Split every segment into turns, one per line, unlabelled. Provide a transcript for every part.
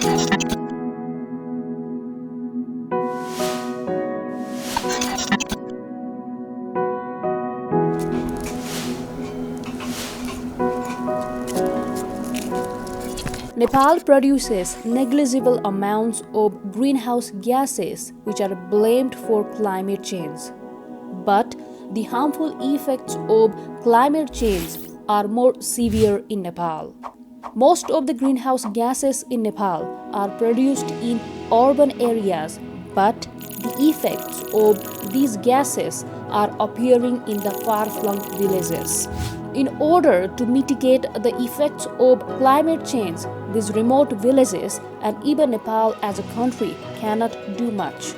Nepal produces negligible amounts of greenhouse gases which are blamed for climate change. But the harmful effects of climate change are more severe in Nepal. Most of the greenhouse gases in Nepal are produced in urban areas, but the effects of these gases are appearing in the far-flung villages. In order to mitigate the effects of climate change, these remote villages and even Nepal as a country cannot do much.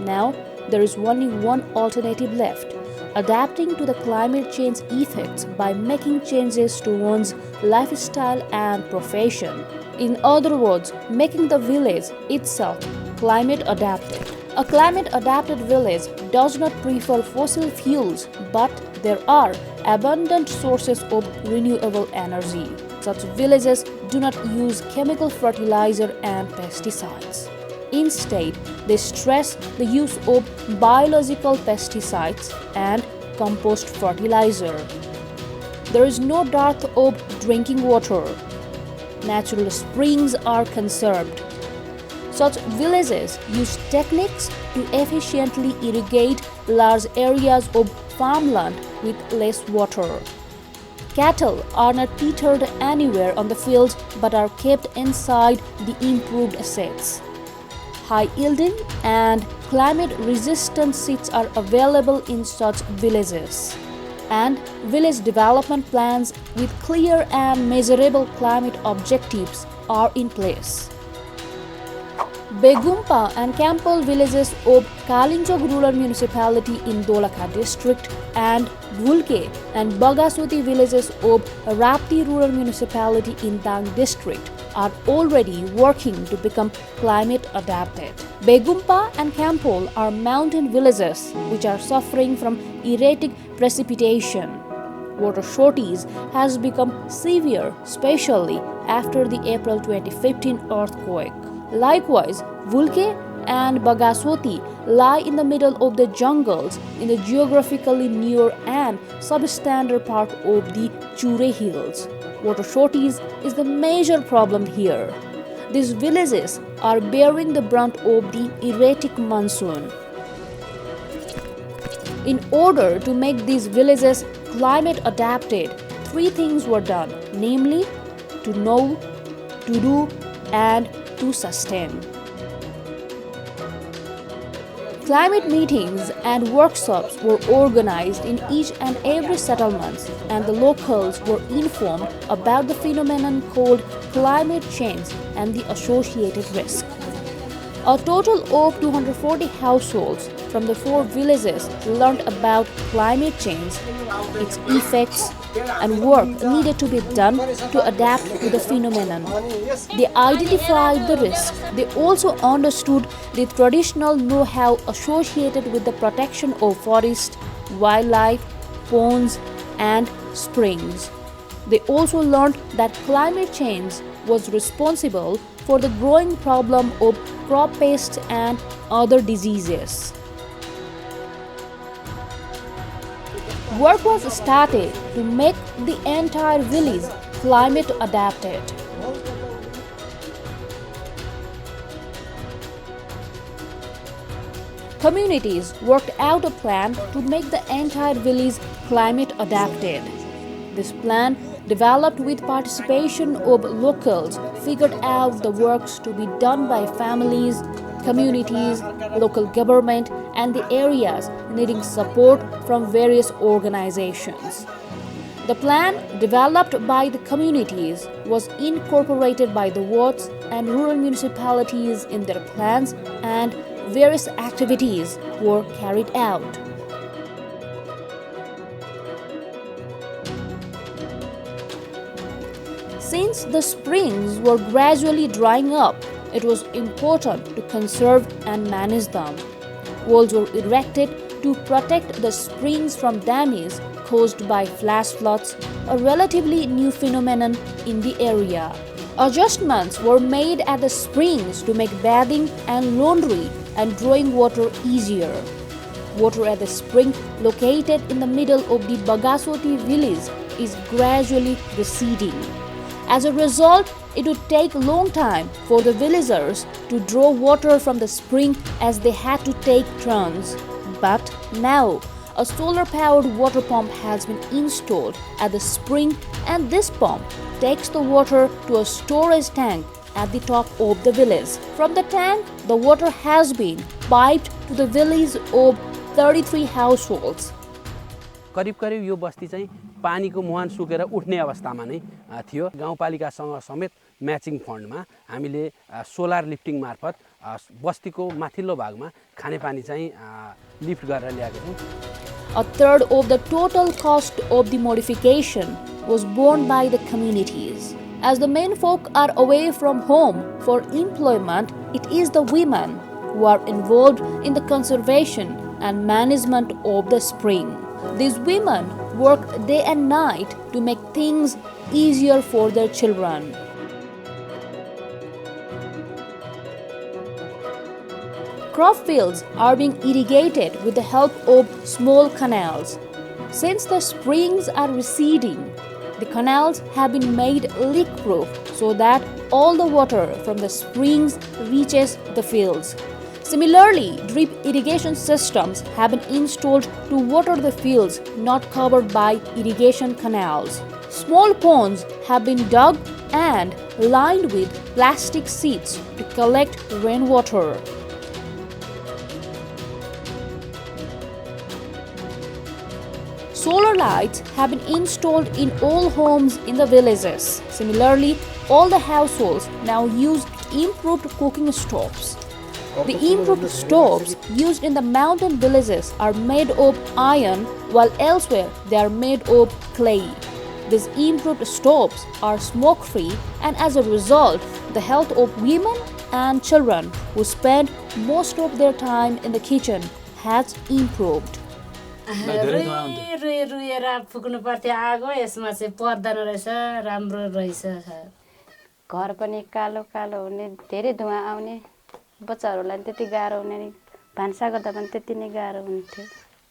Now, there is only one alternative left: adapting to the climate change effects by making changes to one's lifestyle and profession. In other words, making the village itself climate adapted. A climate adapted village does not prefer fossil fuels, but there are abundant sources of renewable energy. Such villages do not use chemical fertilizer and pesticides. Instead, they stress the use of biological pesticides and compost fertilizer. There is no dearth of drinking water. Natural springs are conserved. Such villages use techniques to efficiently irrigate large areas of farmland with less water. Cattle are not tethered anywhere on the fields but are kept inside the improved assets. High-yielding and climate-resistant seeds are available in such villages. And village development plans with clear and measurable climate objectives are in place. Begumpa and Kampol villages of Kalinchok rural municipality in Dolakha district and Vulke and Bagaswati villages of Rapti rural municipality in Dang district are already working to become climate adapted. Begumpa and Kampol are mountain villages which are suffering from erratic precipitation. Water shortage has become severe, especially after the April 2015 earthquake. Likewise, Vulke and Bagaswati lie in the middle of the jungles in the geographically near and substandard part of the Chure Hills. Water shortage is the major problem here. These villages are bearing the brunt of the erratic monsoon. In order to make these villages climate adapted, three things were done, namely to know, to do, and to sustain. Climate meetings and workshops were organized in each and every settlement, and the locals were informed about the phenomenon called climate change and the associated risk. A total of 240 households from the 4 villages learned about climate change, its effects, and work needed to be done to adapt to the phenomenon. They identified the risk. They also understood the traditional know-how associated with the protection of forest, wildlife, ponds, and springs. They also learned that climate change was responsible for the growing problem of crop pests and other diseases. Work was started to make the entire village climate adapted. Communities worked out a plan to make the entire village climate adapted. This plan, developed with participation of locals, figured out the works to be done by families, communities, local government, and the areas needing support from various organizations. The plan, developed by the communities, was incorporated by the wards and rural municipalities in their plans, and various activities were carried out. Since the springs were gradually drying up, it was important to conserve and manage them. Walls were erected to protect the springs from damage caused by flash floods, a relatively new phenomenon in the area. Adjustments were made at the springs to make bathing and laundry and drawing water easier. Water at the spring located in the middle of the Bagasoti village is gradually receding. As a result, it would take a long time for the villagers to draw water from the spring as they had to take turns. But now, a solar-powered water pump has been installed at the spring, and this pump takes the water to a storage tank at the top of the village. From the tank, the water has been piped to the village of 33 households.
करिब यो बस्ती चाहिँ पानीको मुहान सुकेर उठ्ने अवस्थामा नै थियो। गाउँपालिकासँग समेत म्याचिङ फन्डमा हामीले सोलर लिफ्टिङ मार्फत बस्तीको माथिल्लो भागमा खानेपानी चाहिँ लिफ्ट गरेर ल्याएको छौँ।
A third of the total cost of the modification was borne by the communities. As the men folk are away from home for employment, it is the women who are involved in the conservation and management of the spring. These women work day and night to make things easier for their children. Crop fields are being irrigated with the help of small canals. Since the springs are receding, the canals have been made leak-proof so that all the water from the springs reaches the fields. Similarly, drip irrigation systems have been installed to water the fields not covered by irrigation canals. Small ponds have been dug and lined with plastic sheets to collect rainwater. Solar lights have been installed in all homes in the villages. Similarly, all the households now use improved cooking stoves. The improved stoves used in the mountain villages are made of iron, while elsewhere they are made of clay. These improved stoves are smoke-free, and as a result, the health of women and children who spend most of their time in the kitchen has improved.
रुएर फुक्नु पर्थ्यो आगो यसमा चाहिँ पर्दैन रहेछ राम्रो रहेछ
घर पनि कालो कालो हुने धेरै धुवा आउने बच्चाहरूलाई त्यति गाह्रो हुने नि भान्सा गर्दा पनि त्यति नै गाह्रो हुन्थ्यो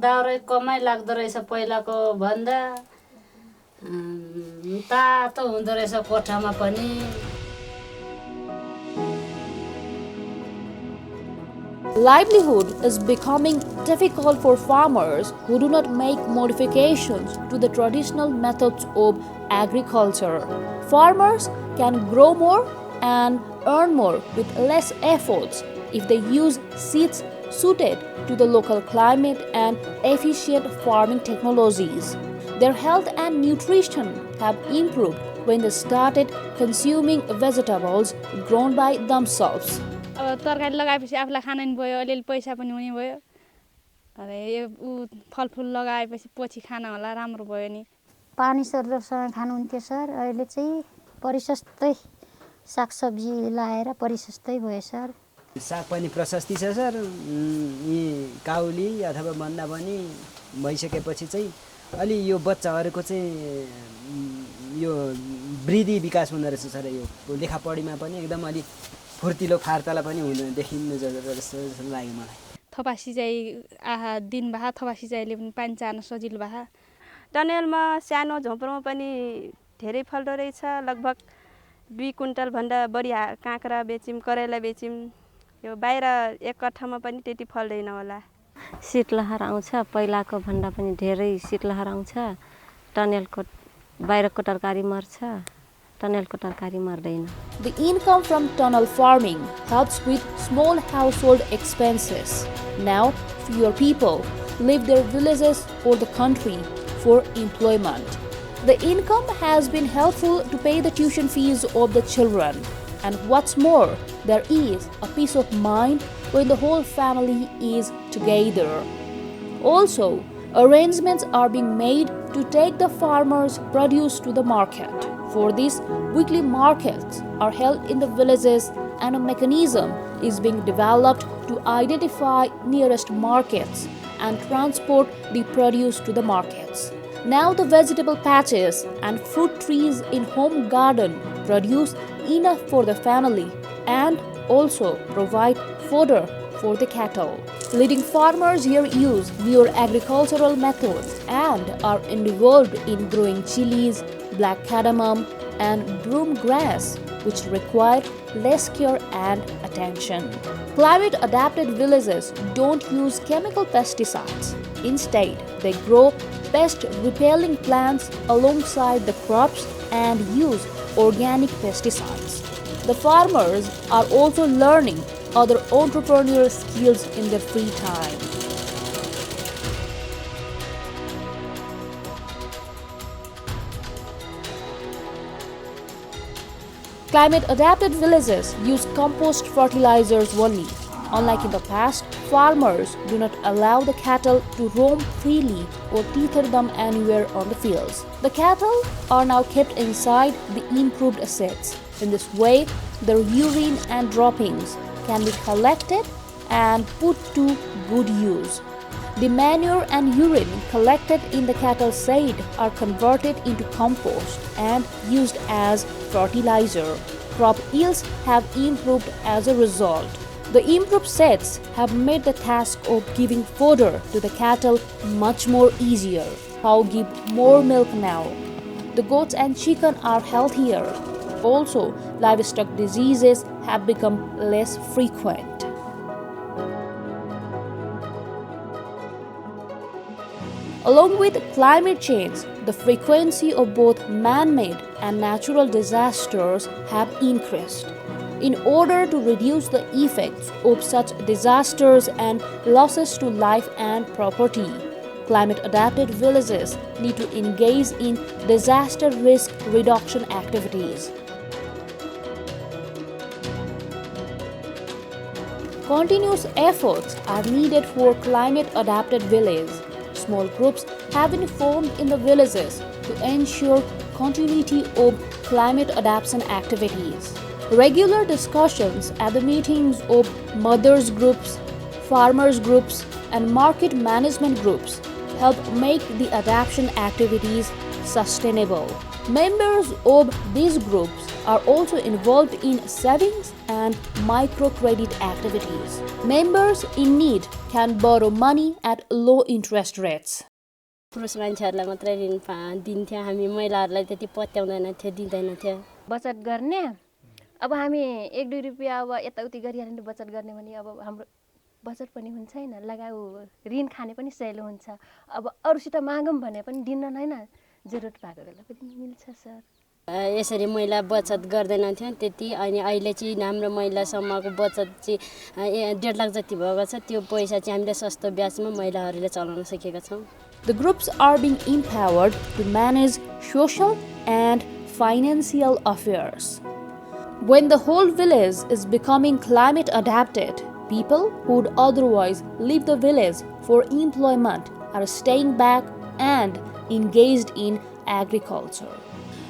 दाउरा कमै लाग्दो रहेछ पहिलाको भन्दा तातो हुँदो रहेछ कोठामा पनि
Livelihood is becoming difficult for farmers who do not make modifications to the traditional methods of agriculture. Farmers can grow more and earn more with less efforts if they use seeds suited to the local climate and efficient farming technologies. Their health and nutrition have improved when they started consuming vegetables grown by themselves.
अब तरकारी लगाएपछि आफुलाई खान नि भयो अलिअलि पैसा पनि हुने भयो अरे यो फलफुल लगाएपछि पछि खान होला राम्रो भयो नि
पानी सरसँग खानुहुन्थ्यो सर अहिले चाहिँ परिसस्तै सागसब्जी लाएर परिसस्तै भयो सर
साग पनि प्रशस्ति छ सर यी काउली अथवा भन्दा पनि भइसकेपछि चाहिँ अलि यो बच्चाहरुको चाहिँ यो वृद्धि विकास हुँदो रहेछ सर यो लेखापढीमा पनि एकदम अलि फुर्तिलो फार्ताला पनि हुन देखिनु जस्तो लाग्यो मलाई
थपा सिँचाइ आहा दिन भा थपा सिँचाइले पनि पानी चार्न सजिलो भा
टनेलमा सानो झोपडीमा पनि धेरै फल्दो रहेछ लगभग 2 क्विन्टल भन्दा बढी काँक्रा बेचिम करेला बेचिम यो बाहिर एक कट्ठामा पनि त्यति फल्दैन होला
शीतलहर आउँछ पहिलाको भन्दा पनि धेरै शीतलहर आउँछ टनेलको बाहिरको तरकारी मर्छ टनेलको तरकारी मर्दैन
The income from tunnel farming helps with small household expenses. Now, fewer people leave their villages or the country for employment. The income has been helpful to pay the tuition fees of the children. And what's more, there is a peace of mind when the whole family is together. Also, arrangements are being made to take the farmers' produce to the market. For this, weekly markets are held in the villages and a mechanism is being developed to identify nearest markets and transport the produce to the markets. Now the vegetable patches and fruit trees in home garden produce enough for the family and also provide fodder for the cattle. Leading farmers here use newer agricultural methods and are involved in growing chilies, black cardamom, and broom grass, which require less care and attention. Climate-adapted villages don't use chemical pesticides. Instead, they grow pest-repelling plants alongside the crops and use organic pesticides. The farmers are also learning other entrepreneurial skills in their free time. Climate-adapted villages use compost fertilizers only. Unlike in the past, farmers do not allow the cattle to roam freely or tether them anywhere on the fields. The cattle are now kept inside the improved sheds. In this way, their urine and droppings can be collected and put to good use. The manure and urine collected in the cattle shed are converted into compost and used as fertilizer. Crop yields have improved as a result. The improved sheds have made the task of giving fodder to the cattle much more easier. Cows give more milk now. The goats and chicken are healthier. Also, livestock diseases have become less frequent. Along with climate change, the frequency of both man-made and natural disasters have increased. In order to reduce the effects of such disasters and losses to life and property, climate-adapted villages need to engage in disaster risk reduction activities. Continuous efforts are needed for climate-adapted villages. Small groups have been formed in the villages to ensure continuity of climate adaptation activities. Regular discussions at the meetings of mothers groups, farmers groups, and market management groups help make the adaptation activities sustainable. Members of these groups are also involved in savings and microcredit activities. Members in need can borrow money at low interest rates.
पुरुष मान्छेहरूलाई मात्रै ऋण दिन्थ्यो हामी महिलाहरूलाई त्यति पत्याउँदैन थियो दिँदैन थियो
बचत गर्ने अब हामी 1-2 रुपैयाँ अब यताउति गरिहाल्ने बचत गर्ने भने अब हाम्रो बचत पनि हुन्छ हैन लगाउ ऋण खाने पनि सजिलो हुन्छ अब अरूसित मागौं भने पनि दिन हैन जरुरत भएको बेला पनि मिल्छ सर
यसरी महिला बचत गर्दैन थियो त्यति अनि अहिले चाहिँ हाम्रो महिलासम्मको बचत चाहिँ 1.5 लाख जति भएको छ त्यो पैसा चाहिँ हामीले सस्तो ब्याजमा महिलाहरूले चलाउन सकेका छौं
The groups are being empowered to manage social and financial affairs. When the whole village is becoming climate adapted, people who would otherwise leave the village for employment are staying back and engaged in agriculture.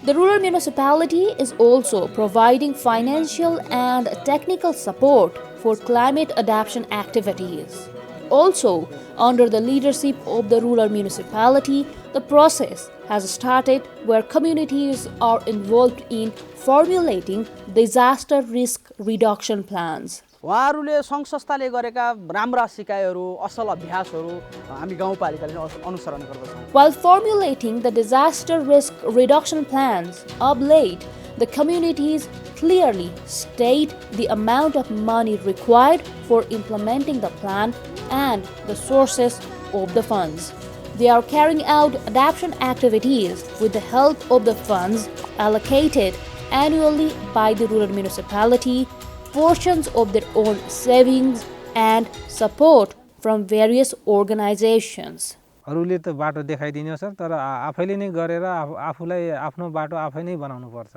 The rural municipality is also providing financial and technical support for climate adaptation activities. Also, under the leadership of the rural municipality, the process has started where communities are involved in formulating disaster risk reduction plans.
उहाँहरूले सङ्घ संस्थाले गरेका राम्रा सिकाइहरू असल अभ्यासहरू हामी गाउँपालिकाले अनुसरण गर्दछौँ.
While formulating the disaster risk reduction plans, of late, the communities clearly state the amount of money required for implementing the plan and the sources of the funds. They are carrying out adaptation activities with the help of the funds allocated annually by the rural municipality, portions of their own savings, and support from various organizations.
अरूले त बाटो देखाइदिन्छ sir तर आफैले नै गरेर आफूलाई आफ्नो बाटो आफै नै बनाउनु पर्छ.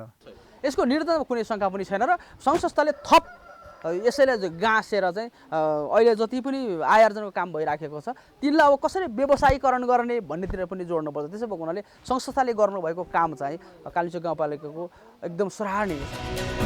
यसको निर्णय कुनै शंका पनि छैन र सङ्घ संस्थाले थप यसैले गाँसेर चाहिँ अहिले जति पनि आय आर्जनको काम भइराखेको छ तिनलाई अब कसरी व्यवसायीकरण गर्ने भन्नेतिर पनि जोड्नु पर्छ. त्यसो भएको हुनाले सङ्घ संस्थाले गर्नुभएको काम चाहिँ कालिचोक गाउँपालिकाको एकदम सराहनीय छ.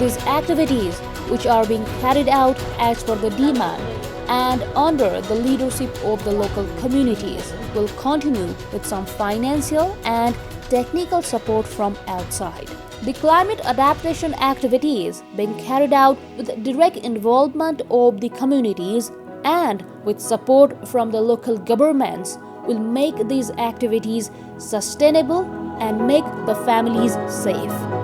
These activities, which are being carried out as per the demand and under the leadership of the local communities, will continue with some financial and technical support from outside. The climate adaptation activities being carried out with direct involvement of the communities and with support from the local governments will make these activities sustainable and make the families safe.